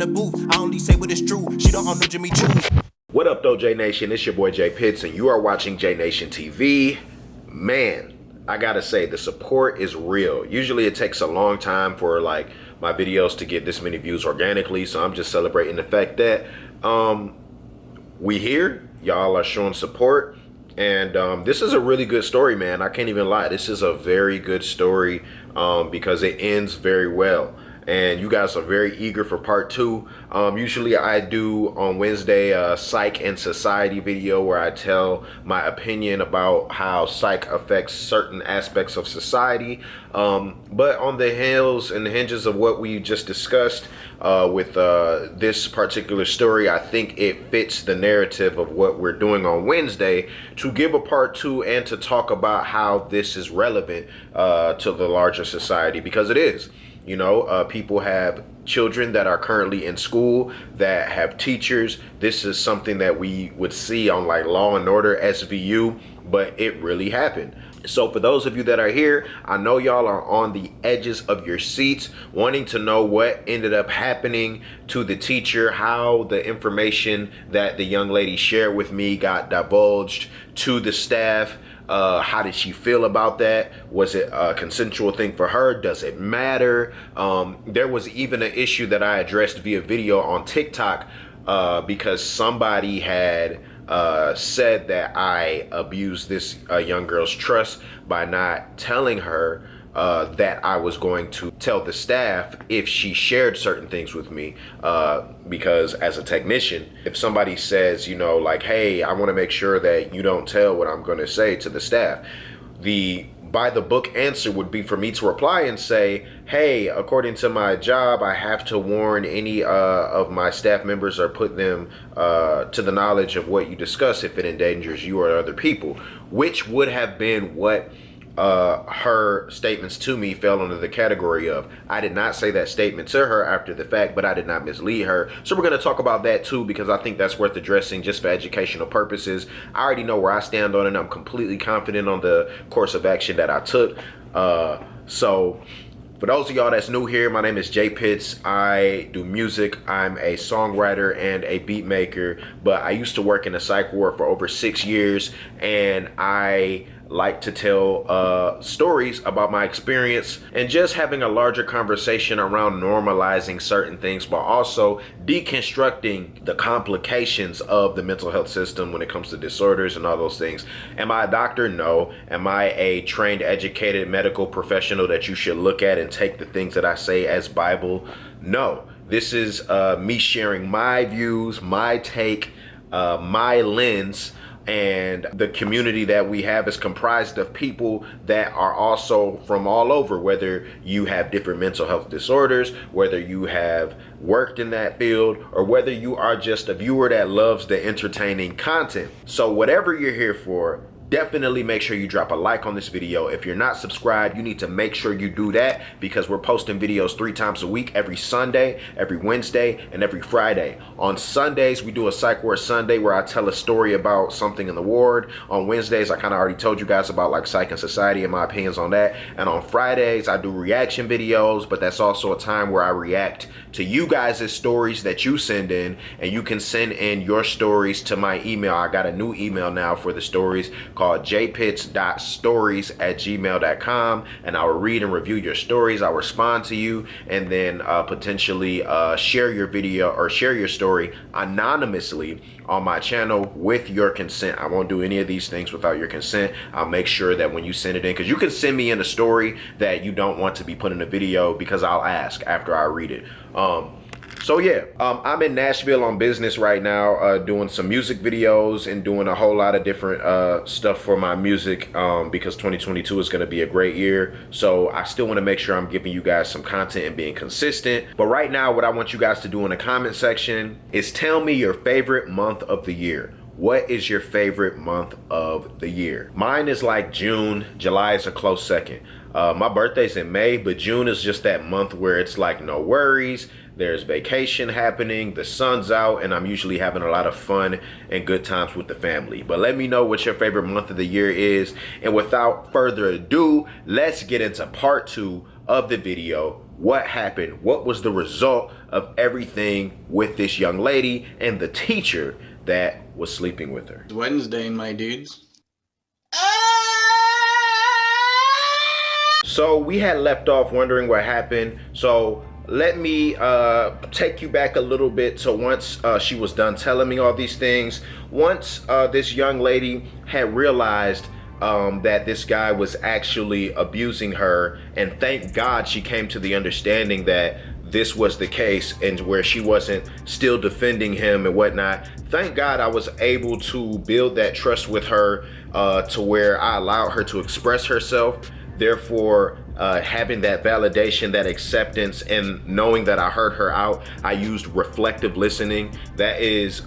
the booth. I only say what is true. She don't know Jimmy Choo. What up, though, J Nation? It's your boy J Pitts, and you are watching J Nation TV. Man, I gotta say, the support is real. Usually it takes a long time for like my videos to get this many views organically, so I'm just celebrating the fact that we here, y'all are showing support. And this is a really good story, man. I can't even lie. This is a very good story because it ends very well. And you guys are very eager for part two. Usually I do on Wednesday a psych and society video where I tell my opinion about how psych affects certain aspects of society. But on the heels and the hinges of what we just discussed with this particular story, I think it fits the narrative of what we're doing on Wednesday to give a part two and to talk about how this is relevant to the larger society, because it is. You know, people have children that are currently in school that have teachers. This is something that we would see on like Law and Order SVU, but it really happened. So for those of you that are here, I know y'all are on the edges of your seats wanting to know what ended up happening to the teacher, how the information that the young lady shared with me got divulged to the staff. How did she feel about that? Was it a consensual thing for her? Does it matter? There was even an issue that I addressed via video on TikTok because somebody had said that I abused this young girl's trust by not telling her that I was going to tell the staff if she shared certain things with me, because as a technician, if somebody says, you know, like, hey, I want to make sure that you don't tell what I'm going to say to the staff, the by the book answer would be for me to reply and say, hey, according to my job, I have to warn any of my staff members or put them to the knowledge of what you discuss if it endangers you or other people, which would have been what her statements to me fell under the category of. I did not say that statement to her after the fact, but I did not mislead her. So we're going to talk about that too, because I think that's worth addressing just for educational purposes. I already know where I stand on it. I'm completely confident on the course of action that I took. So for those of y'all that's new here, my name is J Pitts. I do music. I'm a songwriter and a beat maker, but I used to work in the psych ward for over 6 years, and I like to tell stories about my experience and just having a larger conversation around normalizing certain things, but also deconstructing the complications of the mental health system when it comes to disorders and all those things. Am I a doctor? No. Am I a trained, educated medical professional that you should look at and take the things that I say as Bible? No. This is me sharing my views, my take, my lens. And the community that we have is comprised of people that are also from all over, whether you have different mental health disorders, whether you have worked in that field, or whether you are just a viewer that loves the entertaining content. So whatever you're here for, definitely make sure you drop a like on this video. If you're not subscribed, you need to make sure you do that, because we're posting videos 3 times a week, every Sunday, every Wednesday, and every Friday. On Sundays, we do a Psych Ward Sunday where I tell a story about something in the ward. On Wednesdays, I kind of already told you guys about like Psych and Society and my opinions on that. And on Fridays, I do reaction videos, but that's also a time where I react to you guys' stories that you send in, and you can send in your stories to my email. I got a new email now for the stories called jpits.stories@gmail.com, and I will read and review your stories. I'll respond to you, and then potentially share your video or share your story anonymously on my channel with your consent. I won't do any of these things without your consent. I'll make sure that when you send it in, because you can send me in a story that you don't want to be put in a video, because I'll ask after I read it. So yeah, I'm in Nashville on business right now, doing some music videos and doing a whole lot of different stuff for my music, because 2022 is going to be a great year. So I still want to make sure I'm giving you guys some content and being consistent. But right now, what I want you guys to do in the comment section is tell me your favorite month of the year. What is your favorite month of the year? Mine is like June. July is a close second. My birthday's in May, but June is just that month where it's like no worries. There's vacation happening, the sun's out, and I'm usually having a lot of fun and good times with the family. But let me know what your favorite month of the year is. And without further ado, let's get into part 2 of the video what happened, what was the result of everything with this young lady and the teacher that was sleeping with her. It's Wednesday, my dudes. So we had left off wondering what happened. So let me take you back a little bit to once she was done telling me all these things. Once this young lady had realized that this guy was actually abusing her, and thank God she came to the understanding that this was the case and where she wasn't still defending him and whatnot. Thank God I was able to build that trust with her to where I allowed her to express herself. Therefore, having that validation, that acceptance, and knowing that I heard her out, I used reflective listening. That is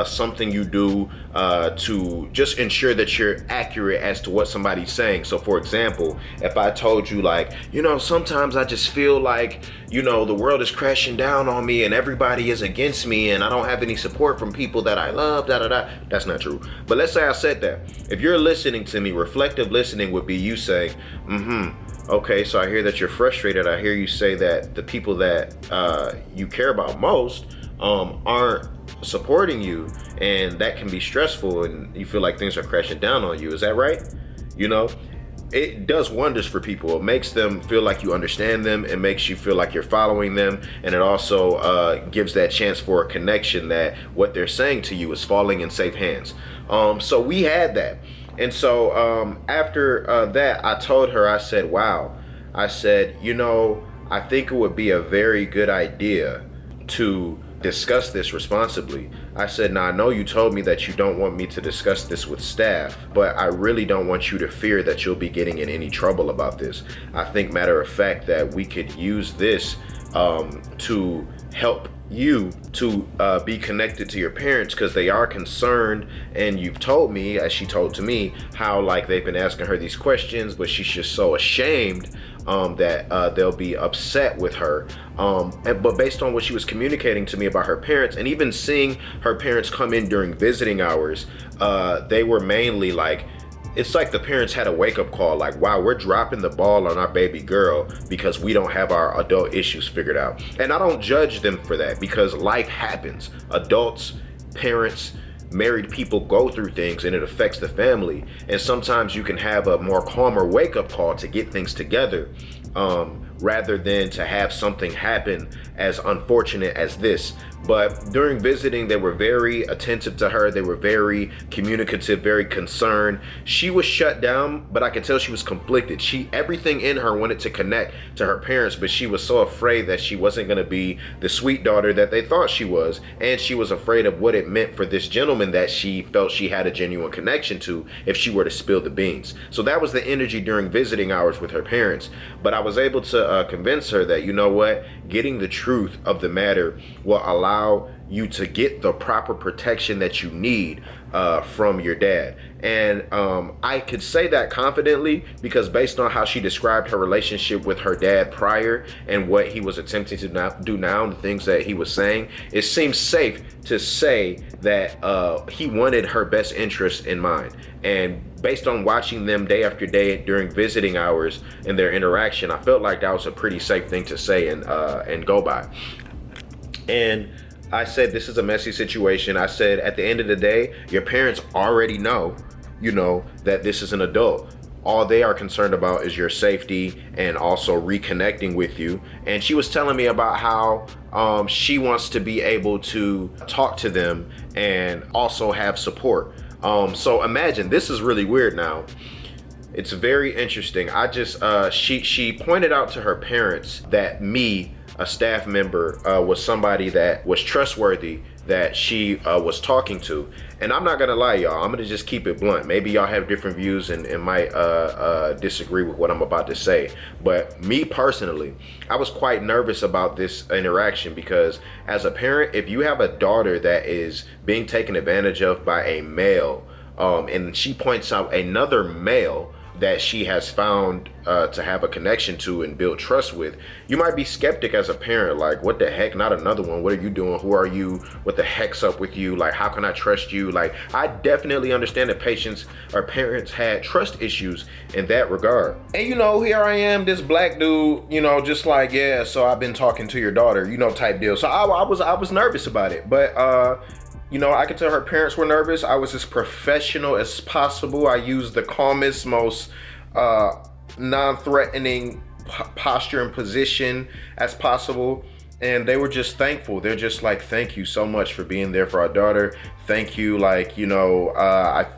something you do to just ensure that you're accurate as to what somebody's saying. So for example, if I told you like, sometimes I just feel like, the world is crashing down on me and everybody is against me and I don't have any support from people that I love, that's not true. But let's say I said that. If you're listening to me, reflective listening would be you saying, okay, so I hear that you're frustrated. I hear you say that the people that you care about most aren't supporting you, and that can be stressful, and you feel like things are crashing down on you. Is that right? It does wonders for people. It makes them feel like you understand them. It makes you feel like you're following them, and it also gives that chance for a connection that what they're saying to you is falling in safe hands. So we had that. And so after that, I told her, I said, wow, I said, I think it would be a very good idea to discuss this responsibly. I said, now I know you told me that you don't want me to discuss this with staff, but I really don't want you to fear that you'll be getting in any trouble about this. I think, matter of fact, that we could use this to help you to be connected to your parents, because they are concerned, and you've told me, as she told to me, how like they've been asking her these questions, but she's just so ashamed that they'll be upset with her. But based on what she was communicating to me about her parents, and even seeing her parents come in during visiting hours, they were mainly like, it's like the parents had a wake-up call, like, wow, we're dropping the ball on our baby girl because we don't have our adult issues figured out. And I don't judge them for that, because life happens. Adults, parents, married people go through things, and it affects the family. And sometimes you can have a more calmer wake-up call to get things together, rather than to have something happen as unfortunate as this. But during visiting, they were very attentive to her. They were very communicative, very concerned. She was shut down, but I could tell she was conflicted. Everything in her wanted to connect to her parents, but she was so afraid that she wasn't going to be the sweet daughter that they thought she was. And she was afraid of what it meant for this gentleman that she felt she had a genuine connection to if she were to spill the beans. So that was the energy during visiting hours with her parents. But I was able to convince her that, getting the truth of the matter will allow you to get the proper protection that you need from your dad. And I could say that confidently because based on how she described her relationship with her dad prior and what he was attempting to do now, the things that he was saying, it seems safe to say that he wanted her best interest in mind. And based on watching them day after day during visiting hours and their interaction, I felt like that was a pretty safe thing to say and go by. And I said, this is a messy situation. I said, at the end of the day, your parents already know, that this is an adult. All they are concerned about is your safety and also reconnecting with you. And she was telling me about how she wants to be able to talk to them and also have support. So imagine, this is really weird now. It's very interesting. She pointed out to her parents that me, a staff member, was somebody that was trustworthy, that she was talking to. And I'm not gonna lie, y'all, I'm gonna just keep it blunt. Maybe y'all have different views and might disagree with what I'm about to say. But me personally, I was quite nervous about this interaction because as a parent, if you have a daughter that is being taken advantage of by a male, and she points out another male that she has found to have a connection to and build trust with, you might be skeptic as a parent. Like, what the heck? Not another one. What are you doing? Who are you? What the heck's up with you? Like, how can I trust you? Like, I definitely understand that patients or parents had trust issues in that regard. And here I am, this black dude, just like, yeah, so I've been talking to your daughter, type deal. So I was nervous about it, but I could tell her parents were nervous. I was as professional as possible. I used the calmest, most non-threatening posture and position as possible. And they were just thankful. They're just like, thank you so much for being there for our daughter. Thank you. Like,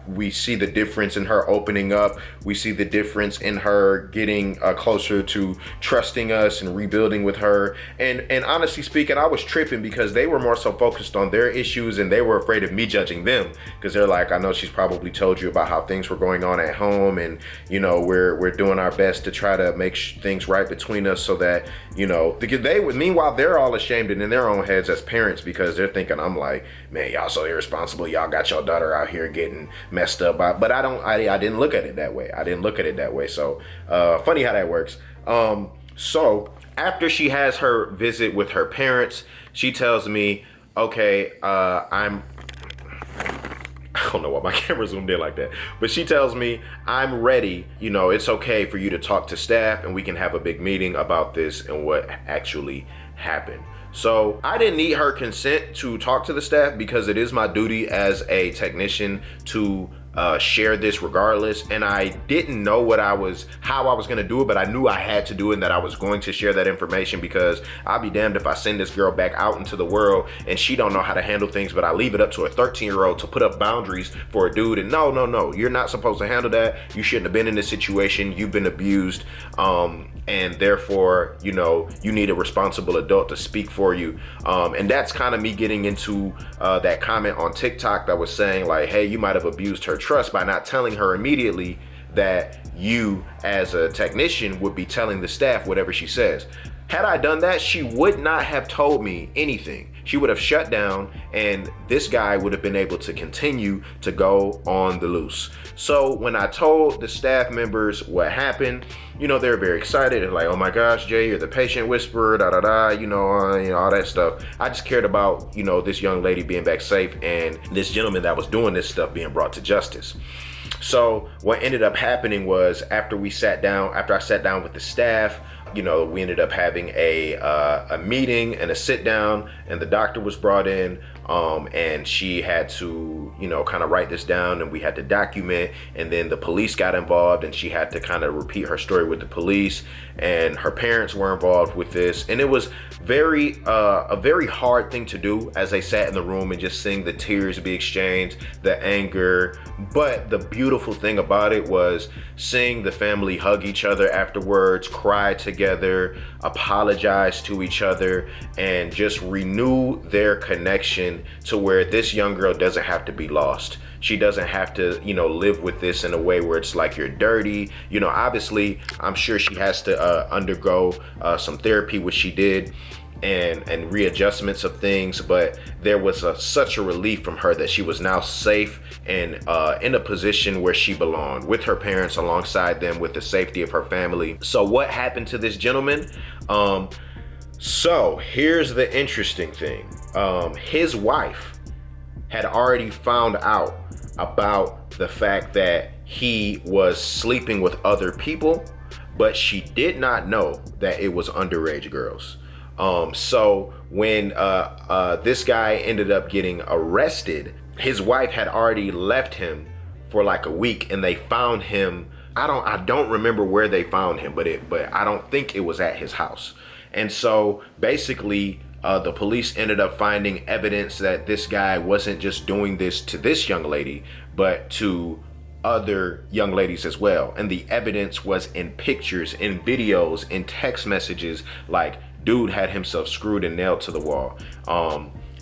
we see the difference in her opening up. We see the difference in her getting closer to trusting us and rebuilding with her. And honestly speaking, I was tripping because they were more so focused on their issues and they were afraid of me judging them, because they're like, I know she's probably told you about how things were going on at home, and we're doing our best to try to make things right between us, so that because meanwhile they're all ashamed and in their own heads as parents, because they're thinking I'm like, man, y'all so irresponsible. Y'all got your daughter out here getting messed up. But I didn't look at it that way. So funny how that works. So after she has her visit with her parents, she tells me, okay, I don't know why my camera zoomed in like that, but she tells me, I'm ready. It's okay for you to talk to staff and we can have a big meeting about this and what actually happened. So I didn't need her consent to talk to the staff, because it is my duty as a technician to share this regardless. And I didn't know how I was going to do it, but I knew I had to do it and that I was going to share that information, because I'll be damned if I send this girl back out into the world and she don't know how to handle things, but I leave it up to a 13-year-old to put up boundaries for a dude. And no, you're not supposed to handle that. You shouldn't have been in this situation. You've been abused. And therefore, you need a responsible adult to speak for you. And that's kind of me getting into that comment on TikTok that was saying like, hey, you might have abused her trust by not telling her immediately that you as a technician would be telling the staff whatever she says. Had I done that, she would not have told me anything. She would have shut down and this guy would have been able to continue to go on the loose. So when I told the staff members what happened, they're very excited. They're like, oh my gosh, Jay, you're the patient whisperer, all that stuff. I just cared about, this young lady being back safe and this gentleman that was doing this stuff being brought to justice. So what ended up happening was after I sat down with the staff, we ended up having a meeting and a sit down, and the doctor was brought in, and she had to, kind of write this down, and we had to document, and then the police got involved and she had to kind of repeat her story with the police, and her parents were involved with this. And it was a very hard thing to do as they sat in the room and just seeing the tears be exchanged, the anger. But the beautiful thing about it was seeing the family hug each other afterwards, cry together, apologize to each other, and just renew their connection to where this young girl doesn't have to be lost. She doesn't have to, live with this in a way where it's like you're dirty. Obviously, I'm sure she has to undergo some therapy, which she did, and readjustments of things. But there was such a relief from her that she was now safe and in a position where she belonged, with her parents alongside them, with the safety of her family. So what happened to this gentleman? So here's the interesting thing. His wife had already found out about the fact that he was sleeping with other people, but she did not know that it was underage girls. So when this guy ended up getting arrested, his wife had already left him for like a week, and they found him. I don't remember where they found him, but I don't think it was at his house. And so basically, the police ended up finding evidence that this guy wasn't just doing this to this young lady, but to other young ladies as well. And the evidence was in pictures, in videos, in text messages. Like, dude had himself screwed and nailed to the wall.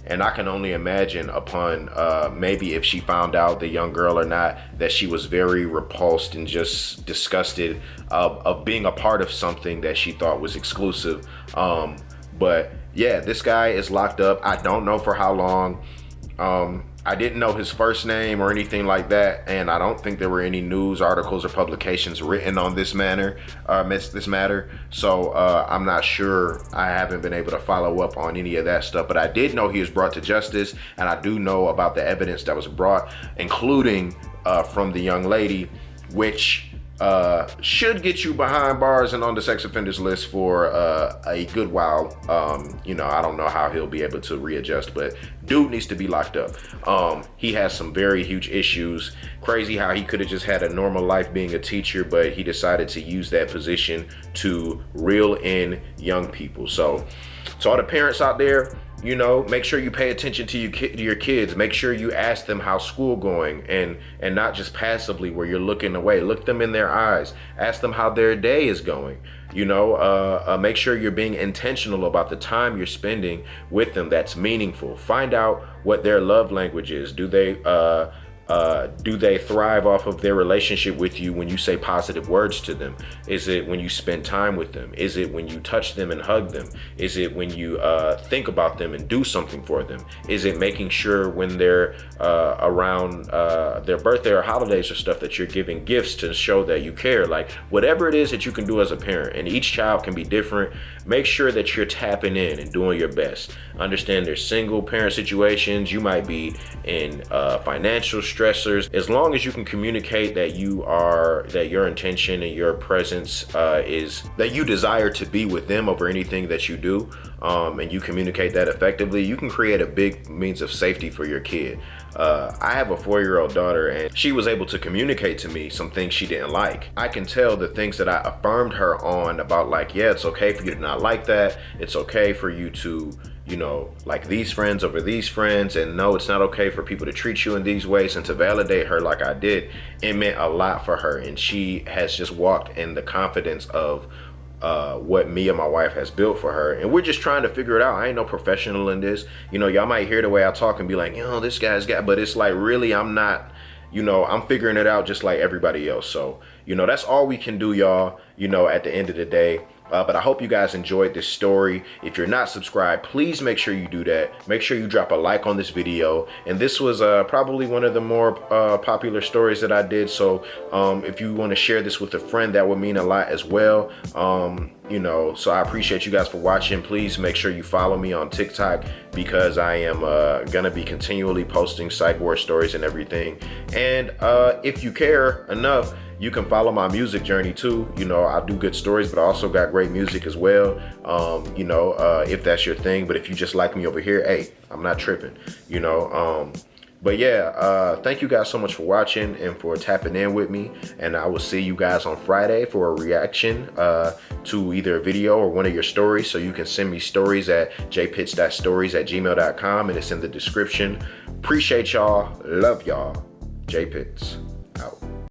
And I can only imagine upon maybe if she found out, the young girl or not, that she was very repulsed and just disgusted of being a part of something that she thought was exclusive. But yeah, this guy is locked up. I don't know for how long. I didn't know his first name or anything like that, and I don't think there were any news articles or publications written on this matter. So I'm not sure. I haven't been able to follow up on any of that stuff, but I did know he was brought to justice, and I do know about the evidence that was brought, including from the young lady, which should get you behind bars and on the sex offenders list for a good while. I don't know how he'll be able to readjust, but dude needs to be locked up. He has some very huge issues. Crazy how he could have just had a normal life being a teacher, but he decided to use that position to reel in young people. So to all the parents out there, make sure you pay attention to your kids. Make sure you ask them how's school going, and not just passively where you're looking away. Look them in their eyes. Ask them how their day is going. Make sure you're being intentional about the time you're spending with them. That's meaningful. Find out what their love language is. Do they thrive off of their relationship with you when you say positive words to them? Is it when you spend time with them? Is it when you touch them and hug them? Is it when you think about them and do something for them? Is it making sure when they're around their birthday or holidays or stuff that you're giving gifts to show that you care? Like, whatever it is that you can do as a parent, and each child can be different, make sure that you're tapping in and doing your best. Understand there's single parent situations. You might be in financial stressors. As long as you can communicate that your intention and your presence is that you desire to be with them over anything that you do, and you communicate that effectively, you can create a big means of safety for your kid. I have a 4-year-old daughter, and she was able to communicate to me some things she didn't like. I can tell the things that I affirmed her on about, like, yeah, it's okay for you to not like that. It's okay for you to like these friends over these friends, and no, it's not okay for people to treat you in these ways. And to validate her like I did, it meant a lot for her, and she has just walked in the confidence of what me and my wife has built for her. And we're just trying to figure it out. I ain't no professional in this. Y'all might hear the way I talk and be like, this guy's got, but it's like, really, I'm not. I'm figuring it out just like everybody else. So that's all we can do, y'all, at the end of the day. But I hope you guys enjoyed this story. If you're not subscribed, please make sure you do that. Make sure you drop a like on this video. And this was probably one of the more popular stories that I did. So if you want to share this with a friend, that would mean a lot as well. So I appreciate you guys for watching. Please make sure you follow me on TikTok, because I am gonna be continually posting psych ward stories and everything. And if you care enough, you can follow my music journey too. I do good stories, but I also got great music as well. If that's your thing. But if you just like me over here, hey, I'm not tripping, But yeah, thank you guys so much for watching and for tapping in with me. And I will see you guys on Friday for a reaction to either a video or one of your stories. So you can send me stories at jpitts.stories@gmail.com, and it's in the description. Appreciate y'all. Love y'all. J Pitts.